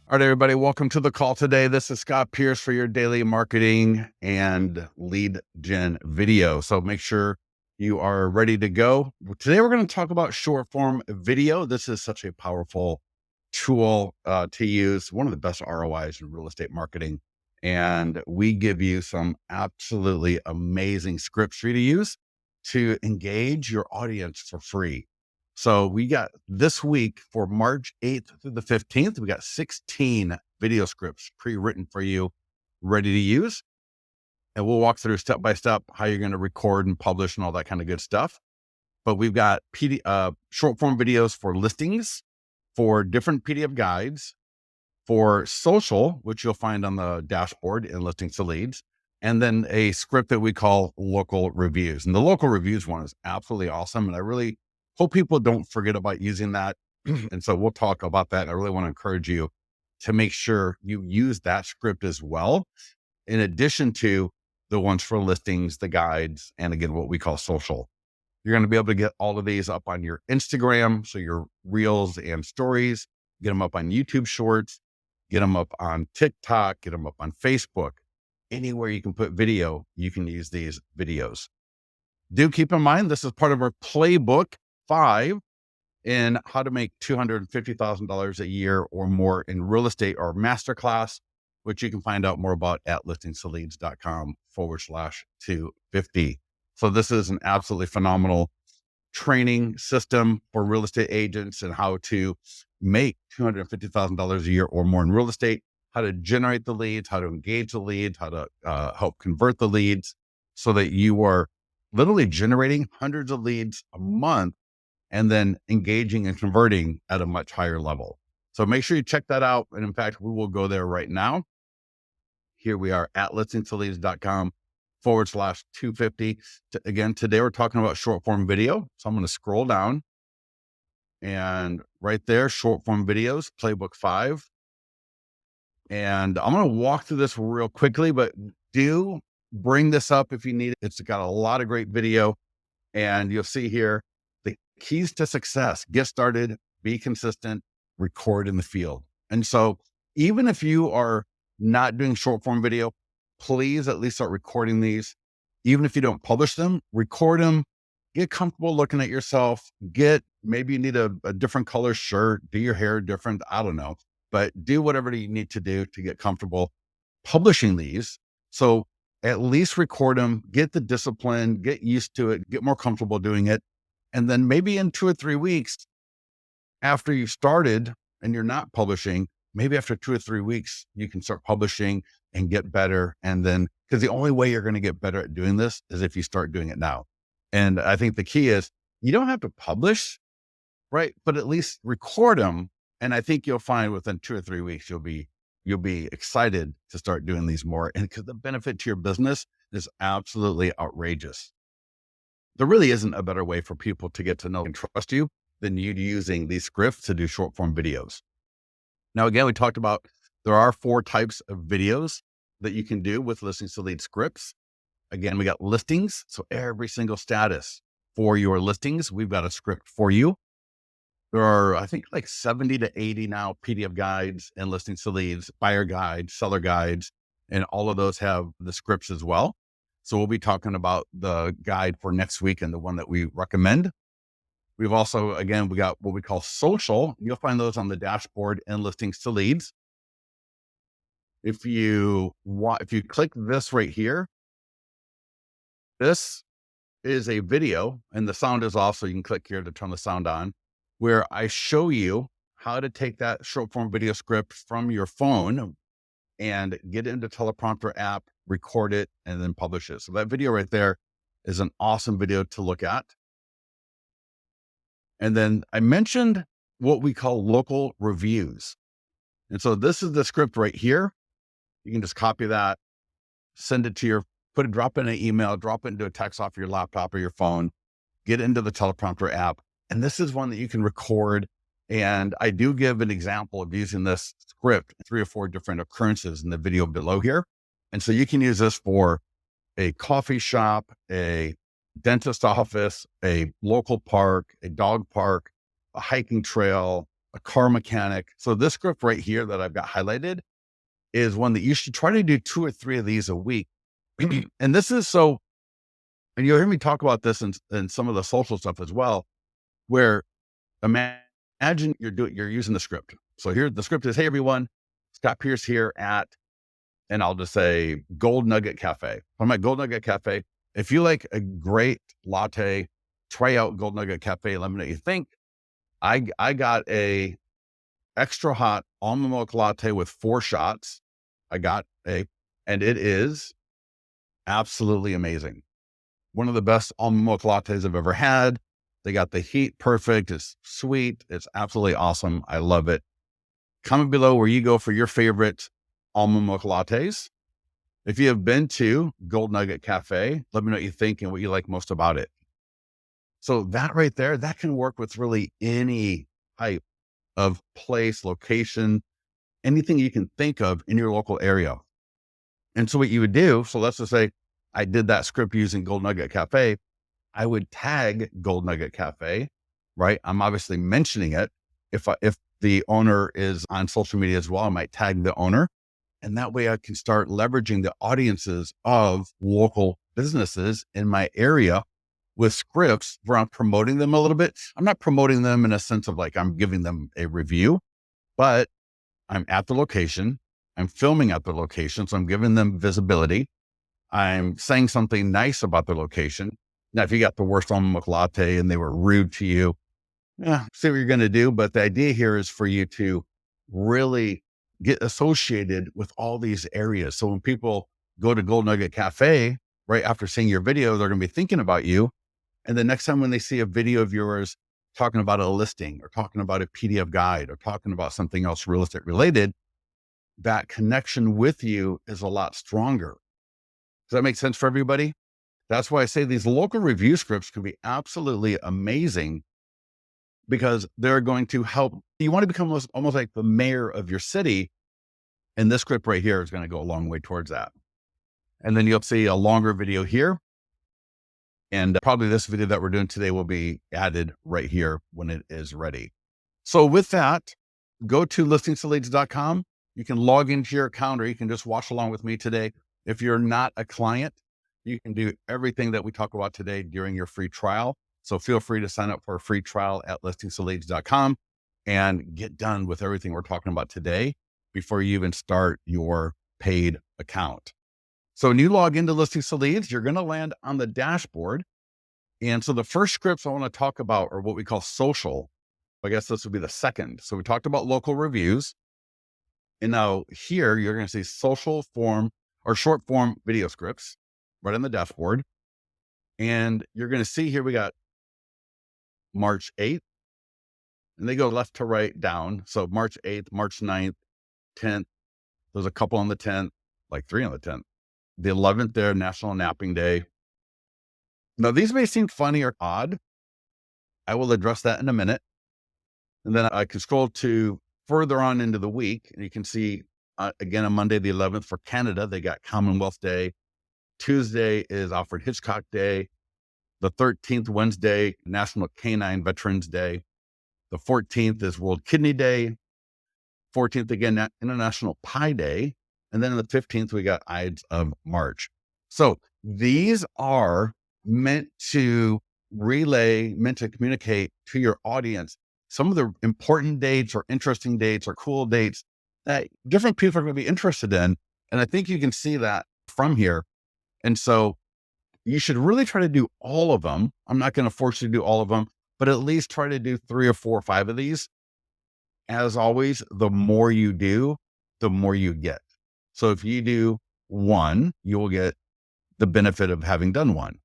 All right, everybody, welcome to the call today. This is Scott Pierce for your daily marketing and lead gen video. So make sure you are ready to go. Today, we're going to talk about short form video. This is such a powerful tool to use, one of the best ROIs in real estate marketing. And we give you some absolutely amazing scripts for you to use to engage your audience for free. So we got this week for March 8th through the 15th, we got 16 video scripts pre-written for you, ready to use. And we'll walk through step by step how you're going to record and publish and all that kind of good stuff. But we've got short form videos for listings, for different PDF guides, for social, which you'll find on the dashboard in Listings to Leads, and then a script that we call local reviews. And the local reviews one is absolutely awesome. And I really hope people don't forget about using that. And so we'll talk about that. I really want to encourage you to make sure you use that script as well, in addition to the ones for listings, the guides, and again, what we call social. You're going to be able to get all of these up on your Instagram, so your reels and stories, get them up on YouTube shorts, get them up on TikTok, get them up on Facebook. Anywhere you can put video, you can use these videos. Do keep in mind, this is part of our playbook 5 in how to make $250,000 a year or more in real estate, or masterclass, which you can find out more about at listingstoleads.com/250. So this is an absolutely phenomenal training system for real estate agents and how to make $250,000 a year or more in real estate, how to generate the leads, how to engage the leads, how to help convert the leads, so that you are literally generating hundreds of leads a month and then engaging and converting at a much higher level. So make sure you check that out. And in fact, we will go there right now. Here we are at listingstoleads.com/250. Again, today we're talking about short form video. So I'm going to scroll down, and right there, short form videos, playbook 5. And I'm going to walk through this real quickly, but do bring this up if you need it. It's got a lot of great video, and you'll see here the keys to success: get started, be consistent, record in the field. And so even if you are not doing short form video, please at least start recording these. Even if you don't publish them, record them, get comfortable looking at yourself, maybe you need a different color shirt, do your hair different, I don't know, but do whatever you need to do to get comfortable publishing these. So at least record them, get the discipline, get used to it, get more comfortable doing it. And then maybe in 2 or 3 weeks after you've started and you're not publishing, maybe after 2 or 3 weeks, you can start publishing and get better. And then, because the only way you're going to get better at doing this is if you start doing it now. And I think the key is you don't have to publish, right? But at least record them. And I think you'll find within 2 or 3 weeks, you'll be excited to start doing these more. And because the benefit to your business is absolutely outrageous. There really isn't a better way for people to get to know and trust you than you using these scripts to do short form videos. Now, again, we talked about there are 4 types of videos that you can do with Listings to Lead scripts. Again, we got listings. So every single status for your listings, we've got a script for you. There are, I think, like 70 to 80 now PDF guides and Listings to Leads, buyer guides, seller guides, and all of those have the scripts as well. So we'll be talking about the guide for next week and the one that we recommend. We've also, again, we got what we call social. You'll find those on the dashboard and Listings to Leads. If you click this right here, this is a video and the sound is off. So you can click here to turn the sound on, where I show you how to take that short form video script from your phone and get it into teleprompter app, record it, and then publish it. So that video right there is an awesome video to look at. And then I mentioned what we call local reviews. And so this is the script right here. You can just copy that, send it to drop in an email, drop it into a text off your laptop or your phone, get into the teleprompter app. And this is one that you can record. And I do give an example of using this script, 3 or 4 different occurrences in the video below here. And so you can use this for a coffee shop, a dentist office, a local park, a dog park, a hiking trail, a car mechanic. So this script right here that I've got highlighted is one that you should try to do 2 or 3 of these a week. And this is so, and you'll hear me talk about this in some of the social stuff as well, where imagine you're using the script. So here the script is, hey everyone, Scott Pierce here at, and I'll just say Gold Nugget Cafe. I'm at Gold Nugget Cafe. If you like a great latte, try out Gold Nugget Cafe. Let me know what you think. I got a extra hot almond milk latte with 4 shots. And it is absolutely amazing. One of the best almond milk lattes I've ever had. They got the heat perfect. It's sweet. It's absolutely awesome. I love it. Comment below where you go for your favorite almond milk lattes. If you have been to Gold Nugget Cafe, let me know what you think and what you like most about it. So that right there, that can work with really any type of place, location, anything you can think of in your local area. And so what you would do, so let's just say I did that script using Gold Nugget Cafe, I would tag Gold Nugget Cafe, right? I'm obviously mentioning it. If the owner is on social media as well, I might tag the owner. And that way I can start leveraging the audiences of local businesses in my area with scripts where I'm promoting them a little bit. I'm not promoting them in a sense of like I'm giving them a review, but I'm at the location. I'm filming at the location. So I'm giving them visibility. I'm saying something nice about the location. Now, if you got the worst almond milk latte and they were rude to you, see what you're going to do. But the idea here is for you to really get associated with all these areas. So when people go to Gold Nugget Cafe, right after seeing your video, they're going to be thinking about you. And the next time when they see a video of yours talking about a listing or talking about a PDF guide or talking about something else real estate related, that connection with you is a lot stronger. Does that make sense for everybody? That's why I say these local review scripts can be absolutely amazing because they're going to help. You want to become almost like the mayor of your city. And this script right here is going to go a long way towards that. And then you'll see a longer video here. And probably this video that we're doing today will be added right here when it is ready. So with that, go to listingtoleads.com. You can log into your account or you can just watch along with me today. If you're not a client, you can do everything that we talk about today during your free trial. So feel free to sign up for a free trial at listingtoleads.com and get done with everything we're talking about today before you even start your paid account. So when you log into Listings to Leads, you're going to land on the dashboard. And so the first scripts I want to talk about are what we call social. I guess this would be the second. So we talked about local reviews. And now here you're going to see social form or short form video scripts right on the dashboard. And you're going to see here we got March 8th, and they go left to right down. So March 8th, March 9th, 10th, there's a couple on the 10th, like 3 on the 10th. The 11th there, National Napping Day. Now these may seem funny or odd. I will address that in a minute. And then I can scroll to further on into the week and you can see again on Monday, the 11th for Canada, they got Commonwealth Day. Tuesday is Alfred Hitchcock Day. The 13th, Wednesday, National Canine Veterans Day. The 14th is World Kidney Day. 14th, again, International Pie Day. And then on the 15th, we got Ides of March. So these are meant to meant to communicate to your audience some of the important dates or interesting dates or cool dates that different people are going to be interested in. And I think you can see that from here. And so you should really try to do all of them. I'm not going to force you to do all of them, but at least try to do 3 or 4 or 5 of these. As always, the more you do, the more you get. So if you do 1, you will get the benefit of having done 1.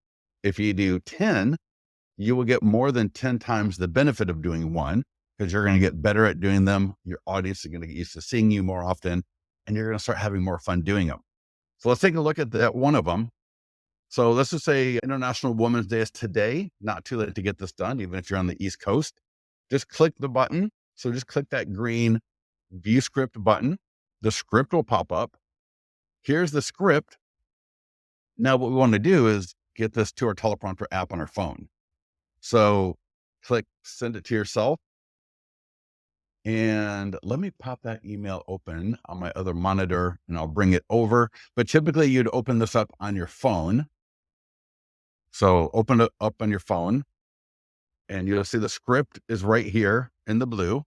If you do 10, you will get more than 10 times the benefit of doing 1 because you're going to get better at doing them. Your audience is going to get used to seeing you more often, and you're going to start having more fun doing them. So let's take a look at that one of them. So let's just say International Women's Day is today. Not too late to get this done, even if you're on the East Coast. Just click the button. So just click that green View Script button. The script will pop up. Here's the script. Now what we want to do is get this to our teleprompter app on our phone. So click send it to yourself. And let me pop that email open on my other monitor and I'll bring it over. But typically you'd open this up on your phone. So open it up on your phone and you'll see the script is right here in the blue.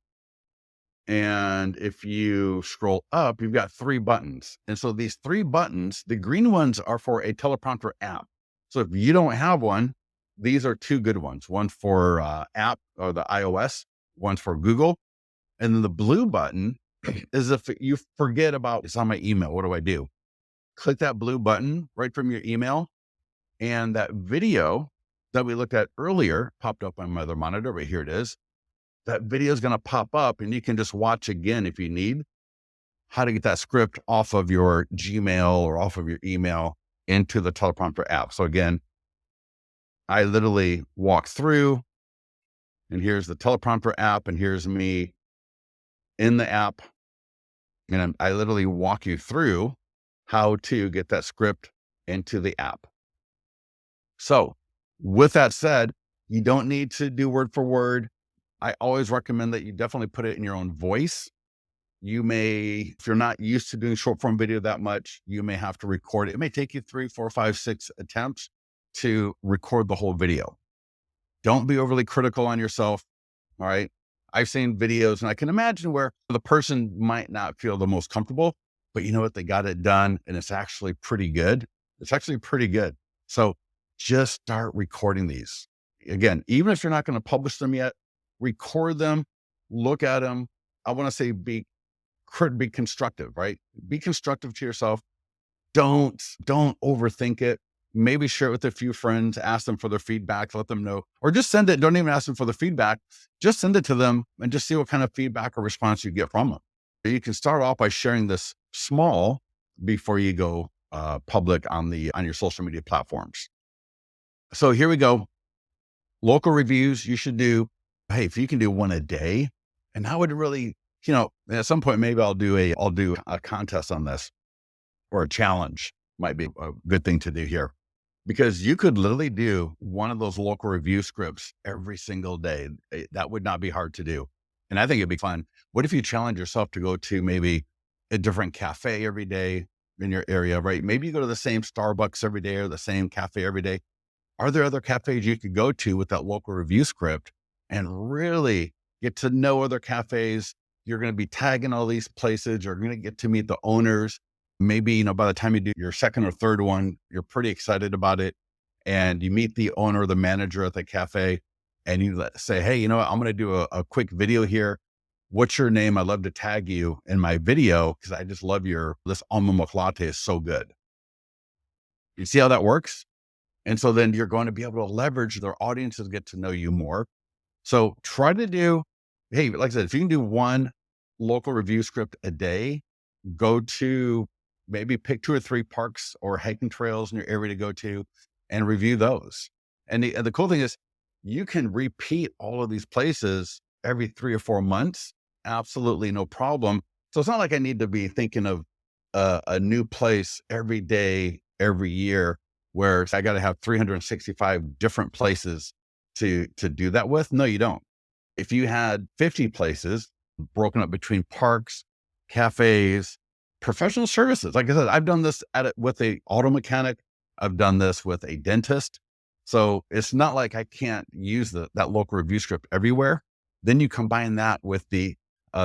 And if you scroll up, you've got 3 buttons. And so these 3 buttons, the green ones are for a teleprompter app. So if you don't have one, these are 2 good ones. One for app or the iOS, one's for Google. And then the blue button is if you forget about it's on my email. What do I do? Click that blue button right from your email. And that video that we looked at earlier popped up on my other monitor, but here it is. That video is going to pop up and you can just watch again if you need how to get that script off of your Gmail or off of your email into the teleprompter app. So again, I literally walk through and here's the teleprompter app and here's me in the app. And I literally walk you through how to get that script into the app. So with that said, you don't need to do word for word. I always recommend that you definitely put it in your own voice. You may, if you're not used to doing short form video that much, you may have to record it. It may take you 3, 4, 5, 6 attempts to record the whole video. Don't be overly critical on yourself. All right. I've seen videos and I can imagine where the person might not feel the most comfortable, but you know what? They got it done and it's actually pretty good. It's actually pretty good. So just start recording these. Again, even if you're not going to publish them yet, record them, look at them. I want to say be constructive, right? Be constructive to yourself. Don't overthink it. Maybe share it with a few friends, ask them for their feedback, let them know, or just send it. Don't even ask them for the feedback. Just send it to them and just see what kind of feedback or response you get from them. You can start off by sharing this small before you go public on your social media platforms. So here we go. Local reviews, you should do, hey, if you can do one a day, and I would really, at some point, maybe I'll do a contest on this or a challenge might be a good thing to do here, because you could literally do one of those local review scripts every single day. That would not be hard to do. And I think it'd be fun. What if you challenge yourself to go to maybe a different cafe every day in your area, right? Maybe you go to the same Starbucks every day or the same cafe every day. Are there other cafes you could go to with that local review script and really get to know other cafes? You're going to be tagging all these places. You're going to get to meet the owners. Maybe, by the time you do your second or third one, you're pretty excited about it. And you meet the owner or the manager at the cafe and you say, hey, I'm going to do a quick video here. What's your name? I'd love to tag you in my video because I just love this almond milk latte is so good. You see how that works? And so then you're going to be able to leverage their audiences, get to know you more. So try to do, hey, like I said, if you can do one local review script a day, go to maybe pick 2 or 3 parks or hiking trails in your area to go to and review those. And the cool thing is you can repeat all of these places every 3 or 4 months. Absolutely no problem. So it's not like I need to be thinking of a new place every day, every year, where I got to have 365 different places to do that with. No, you don't. If you had 50 places broken up between parks, cafes, professional services. Like I said, I've done this with a auto mechanic. I've done this with a dentist. So it's not like I can't use that local review script everywhere. Then you combine that with the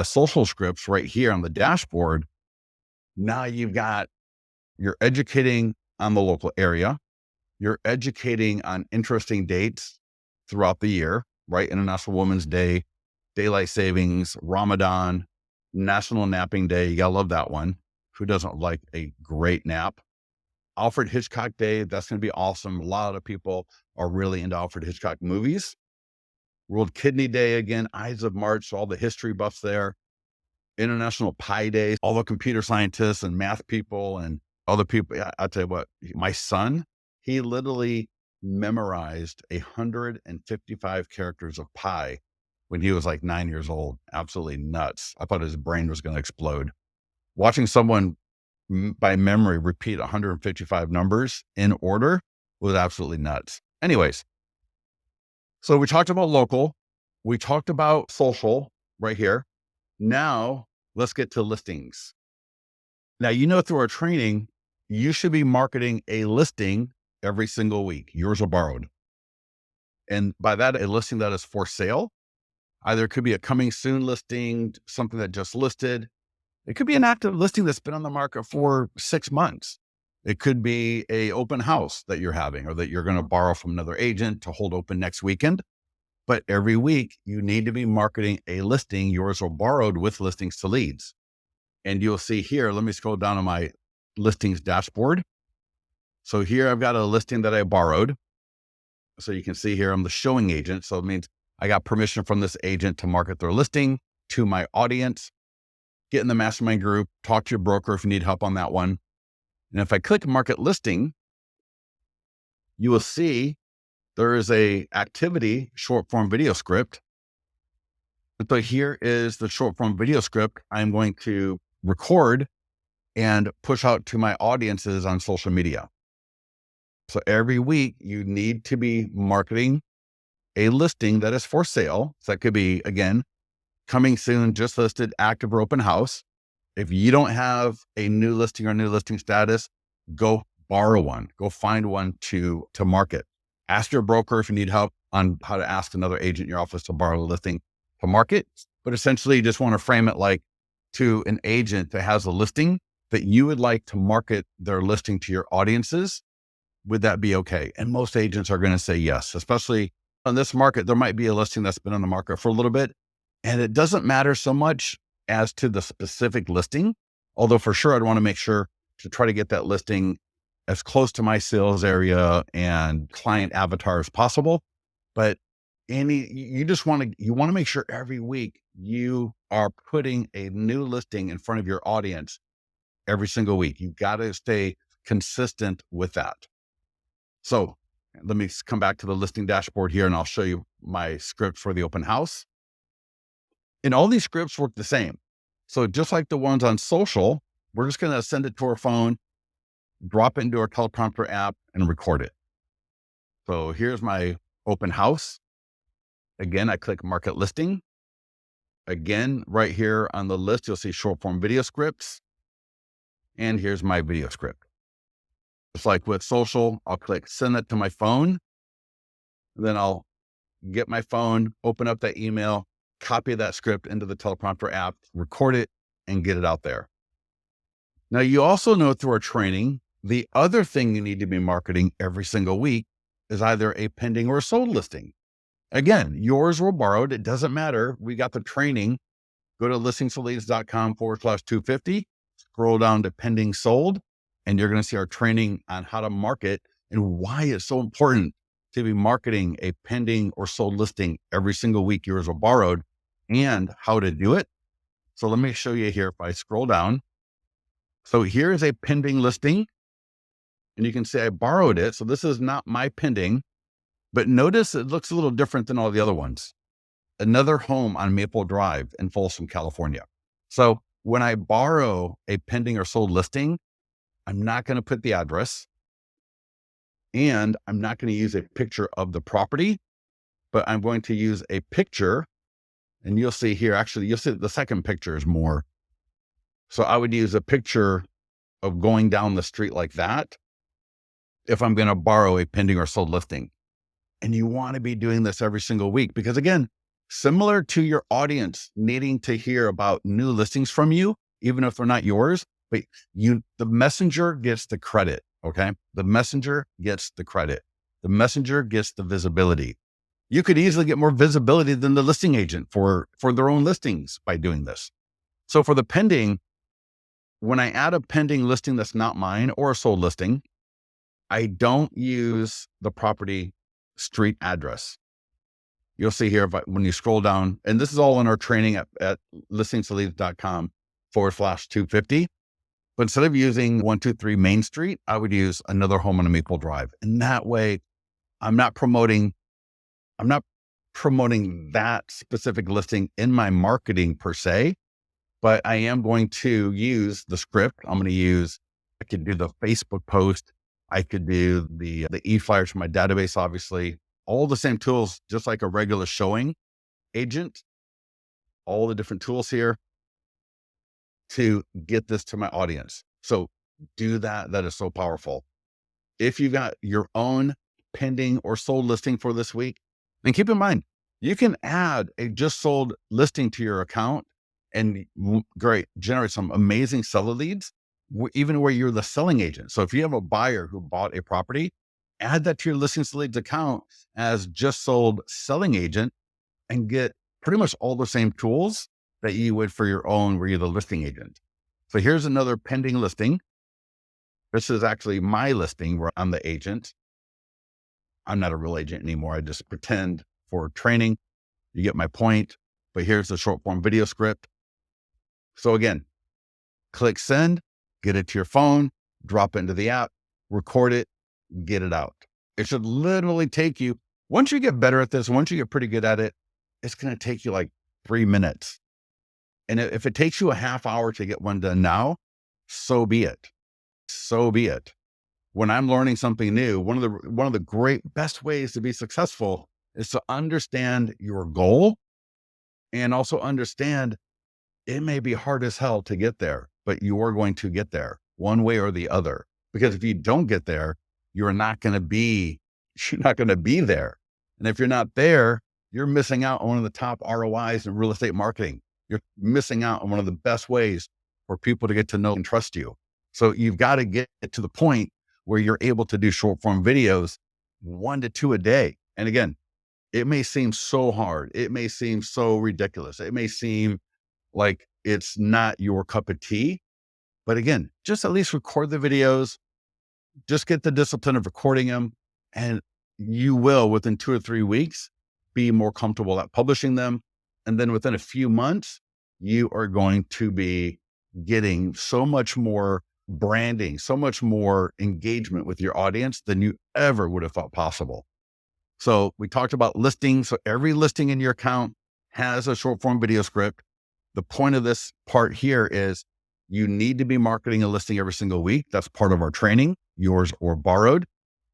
social scripts right here on the dashboard. Now you're educating on the local area. You're educating on interesting dates throughout the year, right? International Women's Day, Daylight Savings, Ramadan, National Napping Day. You gotta love that one. Who doesn't like a great nap? Alfred Hitchcock Day. That's going to be awesome. A lot of people are really into Alfred Hitchcock movies. World Kidney Day again, Ides of March, all the history buffs there. International Pi Day, all the computer scientists and math people and other people. I'll tell you what, my son, he literally memorized 155 characters of pi when he was like 9 years old. Absolutely nuts. I thought his brain was going to explode. Watching someone by memory repeat 155 numbers in order was absolutely nuts. Anyways, so we talked about local, we talked about social right here. Now let's get to listings. Now, through our training, you should be marketing a listing every single week, yours or borrowed. And by that, a listing that is for sale. Either it could be a coming soon listing, something that just listed. It could be an active listing that's been on the market for 6 months. It could be a open house that you're having or that you're going to borrow from another agent to hold open next weekend. But every week you need to be marketing a listing, yours or borrowed, with listings to leads. And you'll see here, let me scroll down to my listings dashboard. So here I've got a listing that I borrowed. So you can see here, I'm the showing agent. So it means I got permission from this agent to market their listing to my audience. Get in the mastermind group, talk to your broker if you need help on that one. And if I click market listing, you will see there is a activity short form video script. So here is the short form video script I'm going to record and push out to my audiences on social media. So every week you need to be marketing a listing that is for sale. So that could be, again, coming soon, just listed, active, or open house. If you don't have a new listing or new listing status, go borrow one, go find one to market. Ask your broker if you need help on how to ask another agent in your office to borrow a listing to market. But essentially you just want to frame it like to an agent that has a listing that you would like to market their listing to your audiences. Would that be okay? And most agents are going to say yes, especially on this market. There might be a listing that's been on the market for a little bit, and it doesn't matter so much as to the specific listing. Although for sure, I'd want to make sure to try to get that listing as close to my sales area and client avatar as possible. But you want to make sure every week you are putting a new listing in front of your audience every single week. You've got to stay consistent with that. So let me come back to the listing dashboard here and I'll show you my script for the open house. And all these scripts work the same. So just like the ones on social, we're just going to send it to our phone, drop it into our teleprompter app, and record it. So here's my open house. Again, I click market listing. Again, right here on the list, you'll see short form video scripts. And here's my video script. Just like with social, I'll click send that to my phone. Then I'll get my phone, open up that email, copy that script into the teleprompter app, record it, and get it out there. Now, you also know through our training, the other thing you need to be marketing every single week is either a pending or sold listing. Again, yours or borrowed, it doesn't matter. We got the training. Go to listingsleads.com/250, scroll down to pending sold, and you're going to see our training on how to market and why it's so important to be marketing a pending or sold listing every single week, yours or borrowed, and how to do it. So let me show you here. If I scroll down, so here is a pending listing, and you can say I borrowed it. So this is not my pending, but notice it looks a little different than all the other ones. Another home on Maple Drive in Folsom, California. So when I borrow a pending or sold listing, I'm not going to put the address, and I'm not going to use a picture of the property, but I'm going to use a picture. And you'll see here, actually, you'll see the second picture is more. So I would use a picture of going down the street like that if I'm going to borrow a pending or sold listing. And you want to be doing this every single week because, again, similar to your audience needing to hear about new listings from you, even if they're not yours, but the messenger gets the credit. Okay. The messenger gets the credit. The messenger gets the visibility. You could easily get more visibility than the listing agent for their own listings by doing this. So for the pending, when I add a pending listing that's not mine or a sold listing, I don't use the property street address. You'll see here when you scroll down, and this is all in our training at listingsleads.com/250. But instead of using 123 Main Street, I would use another home on a Maple Drive. And that way I'm not promoting that specific listing in my marketing per se, but I am going to use the script. I could do the Facebook post I could do the e-flyers from my database, obviously, all the same tools, just like a regular showing agent, all the different tools here to get this to my audience. So do that. That is so powerful. If you've got your own pending or sold listing for this week, and keep in mind, you can add a just sold listing to your account and generate some amazing seller leads, even where you're the selling agent. So if you have a buyer who bought a property, add that to your listings leads account as just sold selling agent and get pretty much all the same tools that you would for your own where you're the listing agent. So here's another pending listing. This is actually my listing where I'm the agent. I'm not a real agent anymore. I just pretend for training. You get my point. But here's the short form video script. So again, click send, get it to your phone, drop it into the app, record it, get it out. It should literally take you, once you get better at this, once you get pretty good at it, it's going to take you like 3 minutes. And if it takes you a half hour to get one done now, so be it. So be it. When I'm learning something new, one of the great best ways to be successful is to understand your goal and also understand it may be hard as hell to get there, but you are going to get there one way or the other. Because if you don't get there, you're not going to be there. And if you're not there, you're missing out on one of the top ROIs in real estate marketing. You're missing out on one of the best ways for people to get to know and trust you. So you've got to get to the point where you're able to do short form videos 1 to 2 a day. And again, it may seem so hard. It may seem so ridiculous. It may seem like it's not your cup of tea, but again, just at least record the videos, just get the discipline of recording them, and you will within 2 or 3 weeks be more comfortable at publishing them. And then within a few months, you are going to be getting so much more branding, so much more engagement with your audience than you ever would have thought possible. So we talked about listings. So every listing in your account has a short form video script. The point of this part here is you need to be marketing a listing every single week. That's part of our training, yours or borrowed.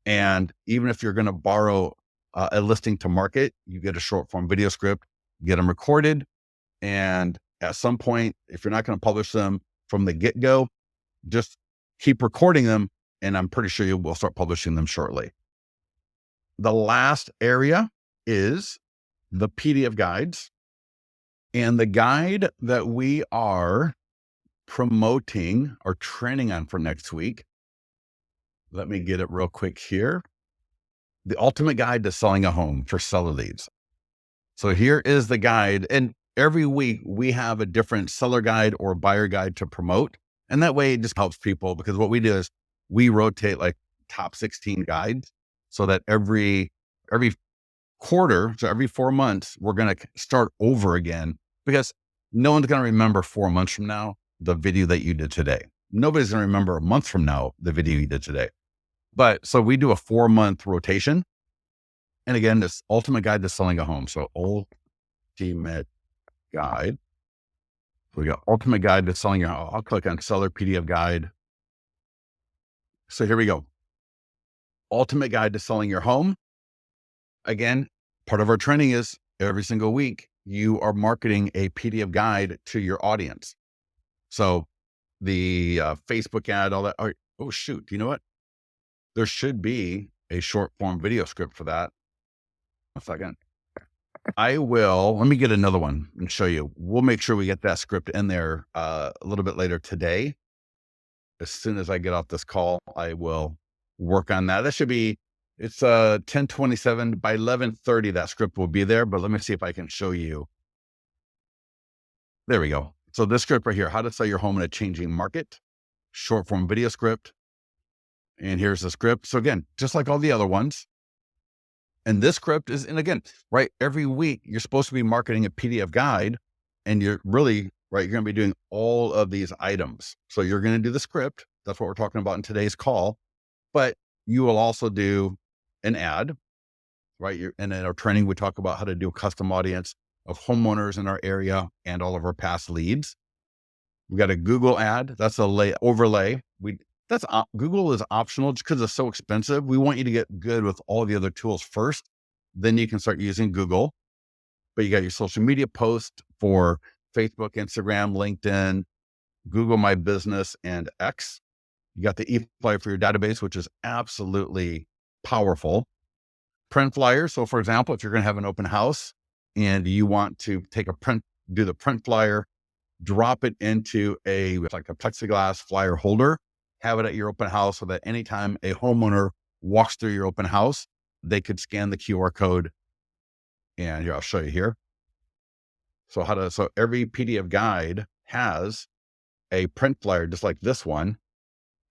And even if you're going to borrow a listing to market, you get a short form video script, get them recorded. And at some point, if you're not going to publish them from the get-go, just keep recording them. And I'm pretty sure you will start publishing them shortly. The last area is the PDF guides. And the guide that we are promoting or training on for next week, let me get it real quick here. The ultimate guide to selling a home for seller leads. So here is the guide. And every week we have a different seller guide or buyer guide to promote. And that way it just helps people, because what we do is we rotate like top 16 guides so that every quarter, so every 4 months, we're going to start over again, because no one's going to remember 4 months from now the video that you did today. Nobody's going to remember a month from now the video you did today. But so we do a 4-month rotation. And again, this ultimate guide to selling a home. So ultimate guide. So we got ultimate guide to selling your home. I'll click on seller PDF guide. So here we go. Ultimate guide to selling your home. Again, part of our training is every single week, you are marketing a PDF guide to your audience. So the Facebook ad, all that. Oh, shoot. You know what? There should be a short form video script for that. A second. Let me get another one and show you. We'll make sure we get that script in there a little bit later today. As soon as I get off this call, I will work on that. It's 10:27 by 11:30. That script will be there, but let me see if I can show you. There we go. So this script right here, how to sell your home in a changing market, short form video script. And here's the script. So again, just like all the other ones. And this script is, and again, right, every week you're supposed to be marketing a PDF guide, and you're really, right, you're going to be doing all of these items. So you're going to do the script. That's what we're talking about in today's call. But you will also do an ad, right? And in our training, we talk about how to do a custom audience of homeowners in our area and all of our past leads. We got a Google ad. That's a overlay. Google is optional just because it's so expensive. We want you to get good with all the other tools first. Then you can start using Google. But you got your social media post for Facebook, Instagram, LinkedIn, Google My Business, and X. You got the e-flyer for your database, which is absolutely powerful. Print flyers. So for example, if you're going to have an open house and you want to take a print, do the print flyer, drop it into like a plexiglass flyer holder, have it at your open house so that anytime a homeowner walks through your open house, they could scan the QR code. And I'll show you here. So every PDF guide has a print flyer just like this one.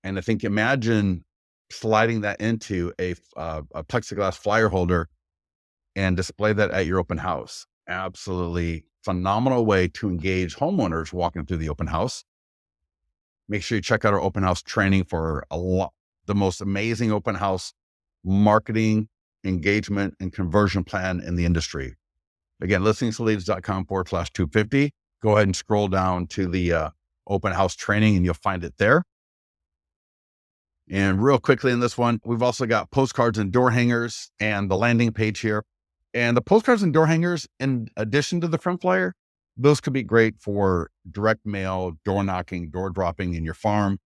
And I think imagine sliding that into a plexiglass flyer holder and display that at your open house. Absolutely phenomenal way to engage homeowners walking through the open house. Make sure you check out our open house training for the most amazing open house marketing, engagement, and conversion plan in the industry. Again, listeningstoleads.com/250. Go ahead and scroll down to the open house training and you'll find it there. And real quickly in this one, we've also got postcards and door hangers and the landing page here. And the postcards and door hangers, in addition to the print flyer, those could be great for direct mail, door knocking, door dropping in your farm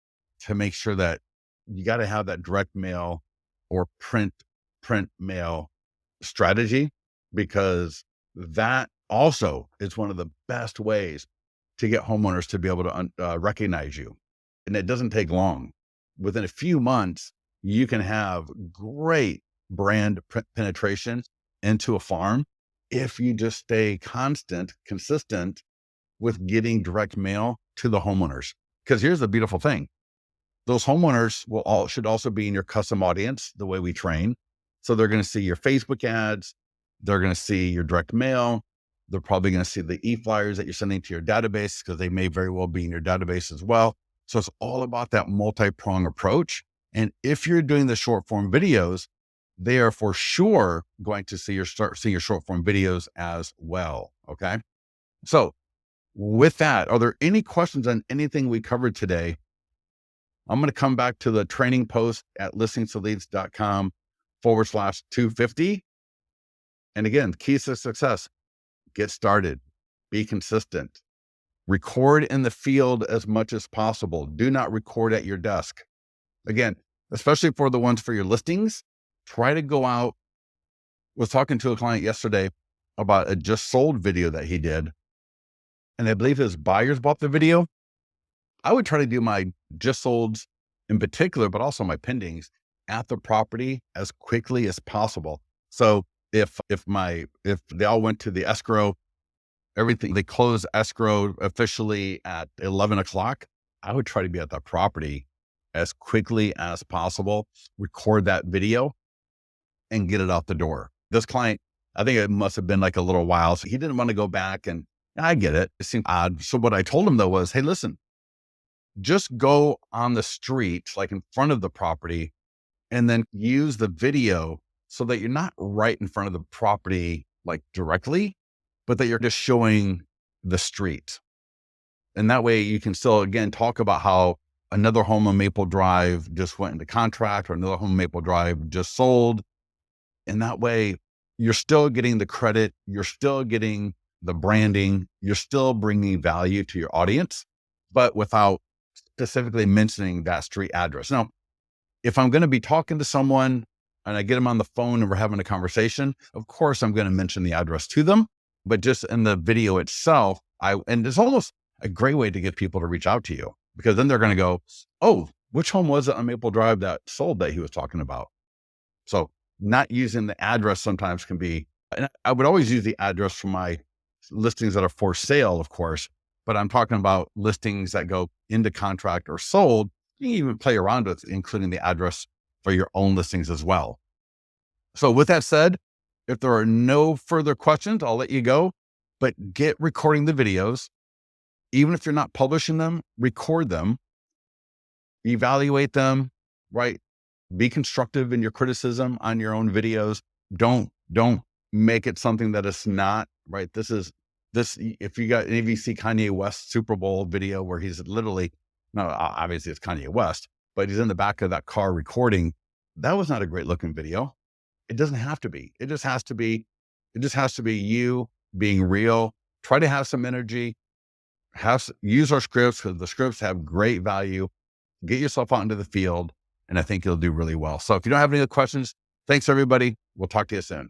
to make sure that you got to have that direct mail or print mail strategy, because that also is one of the best ways to get homeowners to be able to recognize you. And it doesn't take long. Within a few months, you can have great brand penetration into a farm if you just stay consistent with getting direct mail to the homeowners. Because here's the beautiful thing. Those homeowners should also be in your custom audience, the way we train. So they're going to see your Facebook ads. They're going to see your direct mail. They're probably going to see the e-flyers that you're sending to your database, because they may very well be in your database as well. So it's all about that multi-prong approach. And if you're doing the short form videos, they are for sure going to start seeing your short form videos as well. Okay. So with that, are there any questions on anything we covered today? I'm going to come back to the training post at listeningstoleads.com/250. And again, keys to success: get started, be consistent, record in the field as much as possible. Do not record at your desk. Again, especially for the ones for your listings, try to go out. I was talking to a client yesterday about a just sold video that he did. And I believe his buyers bought the video. I would try to do my just solds in particular, but also my pendings at the property as quickly as possible. So if they all went to the escrow, everything, they close escrow officially at 11 o'clock, I would try to be at that property as quickly as possible, record that video and get it out the door. This client, I think it must have been like a little while. So he didn't want to go back, and I get it. It seemed odd. So what I told him though was, hey, listen, just go on the street, like in front of the property, and then use the video so that you're not right in front of the property, like directly, but that you're just showing the street. And that way you can still, again, talk about how another home on Maple Drive just went into contract, or another home on Maple Drive just sold. And that way you're still getting the credit, you're still getting the branding, you're still bringing value to your audience, but without specifically mentioning that street address. Now, if I'm going to be talking to someone and I get them on the phone and we're having a conversation, of course, I'm going to mention the address to them, but just in the video itself, and it's almost a great way to get people to reach out to you, because then they're going to go, oh, which home was it on Maple Drive that sold that he was talking about? So not using the address sometimes can be, and I would always use the address for my listings that are for sale, of course, but I'm talking about listings that go into contract or sold. You can even play around with including the address for your own listings as well. So with that said, if there are no further questions, I'll let you go, but get recording the videos. Even if you're not publishing them, record them, evaluate them, right? Be constructive in your criticism on your own videos. Don't make it something that it's not, right? If you got any of you see Kanye West Super Bowl video where he's literally, no, obviously it's Kanye West, but he's in the back of that car recording. That was not a great looking video. It doesn't have to be. It just has to be you being real. Try to have some energy. Use our scripts, because the scripts have great value. Get yourself out into the field, and I think you'll do really well. So if you don't have any other questions, thanks everybody. We'll talk to you soon.